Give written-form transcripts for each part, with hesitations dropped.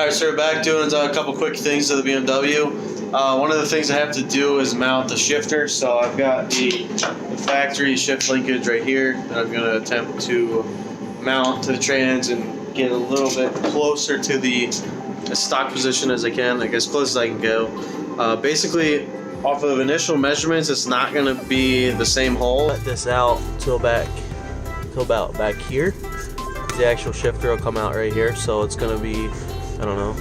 Alright, so we're back doing a couple quick things to the BMW. One of the things I have to do is mount the shifter. So I've got the factory shift linkage right here that I'm going to attempt to mount to the trans and get a little bit closer to the stock position as I can, like as close as I can go. Basically, off of initial measurements, it's not going to be the same hole. Let this out till about back here. The actual shifter will come out right here, so it's going to be, I don't know,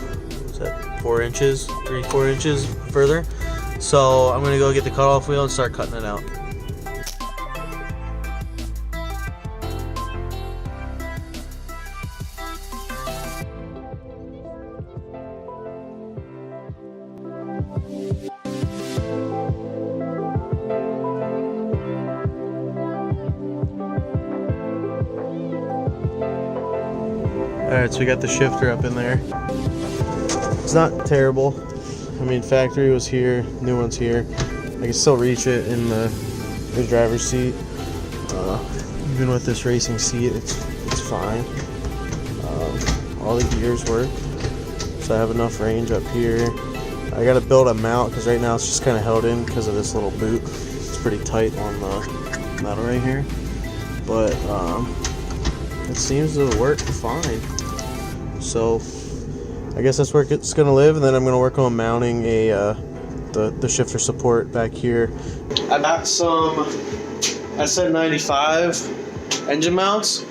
is that 4 inches, 3-4 inches further. So I'm going to go get the cutoff wheel and start cutting it out. Alright, so we got the shifter up in there. It's not terrible. I mean, factory was here, new one's here. I can still reach it in the driver's seat. Even with this racing seat, it's fine. All the gears work. So I have enough range up here. I gotta build a mount because right now it's just kind of held in because of this little boot. It's pretty tight on the metal right here. But it seems to work fine. So I guess that's where it's gonna live, and then I'm gonna work on mounting the shifter support back here. I got some SN95 engine mounts.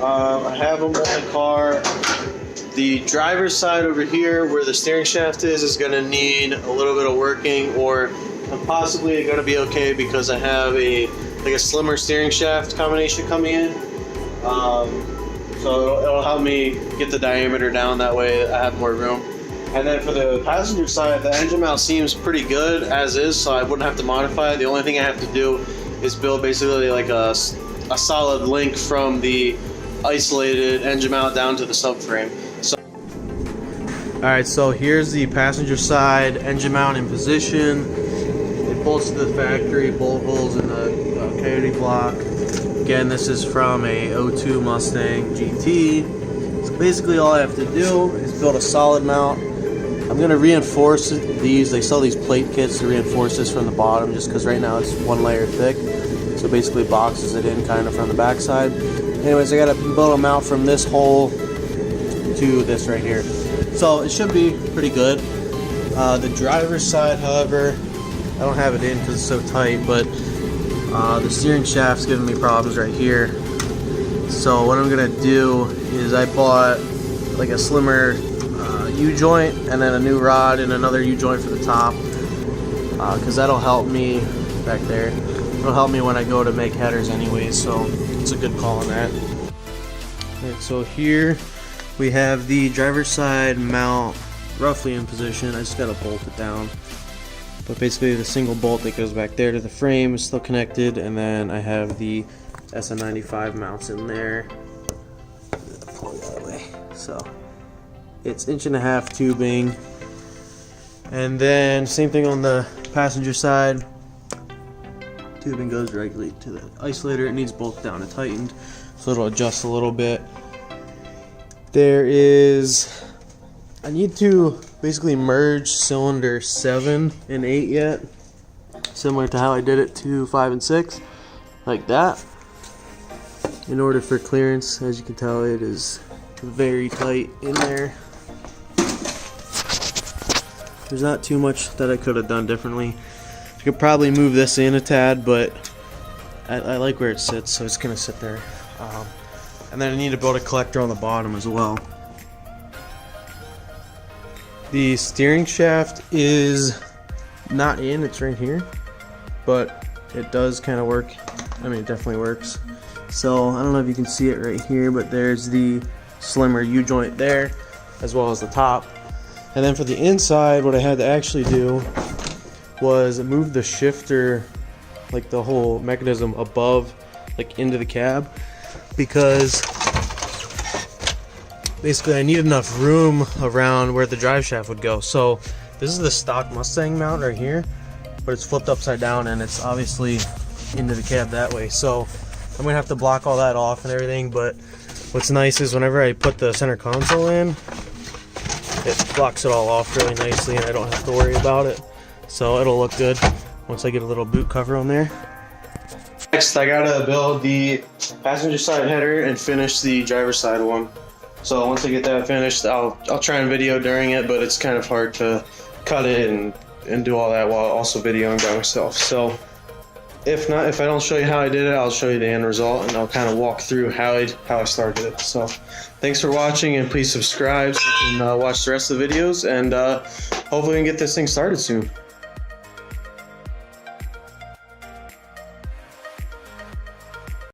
I have them on the car. The driver's side over here, where the steering shaft is gonna need a little bit of working, or possibly gonna be okay because I have a slimmer steering shaft combination coming in. So it'll help me get the diameter down, that way I have more room. And then for the passenger side, the engine mount seems pretty good as is, so I wouldn't have to modify it. The only thing I have to do is build basically like a solid link from the isolated engine mount down to the subframe. So, alright, so here's the passenger side engine mount in position. It bolts to the factory, bolt holes in the Coyote block. Again, this is from a 02 Mustang GT. So basically all I have to do is build a solid mount. I'm going to reinforce these. They sell these plate kits to reinforce this from the bottom just because right now it's 1 layer thick. So basically boxes it in kind of from the backside. Anyways, I got to build a mount from this hole to this right here. So it should be pretty good. The driver's side, however, I don't have it in because it's so tight, but the steering shaft's giving me problems right here. So what I'm gonna do is I bought like a slimmer U-joint and then a new rod and another U-joint for the top, because that'll help me back there. It'll help me when I go to make headers anyways, so it's a good call on that. Alright, so here we have the driver's side mount roughly in position. I just gotta bolt it down. But basically the single bolt that goes back there to the frame is still connected, and then I have the SN95 mounts in there. Pull it that way. So it's 1.5 inch tubing, and then same thing on the passenger side. Tubing goes directly to the isolator. It needs bolted down and tightened, so it'll adjust a little bit. I need to basically merge cylinder 7 and 8 yet, similar to how I did it to 5 and 6, like that. In order for clearance, as you can tell, it is very tight in there. There's not too much that I could have done differently. I could probably move this in a tad, but I like where it sits, so it's gonna sit there. And then I need to build a collector on the bottom as well. The steering shaft is not in, it's right here, but it does kind of work. I mean, it definitely works. So I don't know if you can see it right here, but there's the slimmer U-joint there, as well as the top. And then for the inside, what I had to actually do was move the shifter, like the whole mechanism above, like into the cab, because basically I need enough room around where the drive shaft would go. So this is the stock Mustang mount right here, but it's flipped upside down and it's obviously into the cab that way. So I'm gonna have to block all that off and everything, but what's nice is whenever I put the center console in, it blocks it all off really nicely and I don't have to worry about it. So it'll look good once I get a little boot cover on there. Next, I gotta build the passenger side header and finish the driver's side one. So once I get that finished, I'll try and video during it, but it's kind of hard to cut it and do all that while also videoing by myself. So if I don't show you how I did it, I'll show you the end result and I'll kind of walk through how I started it. So thanks for watching, and please subscribe so you can watch the rest of the videos, and hopefully we can get this thing started soon.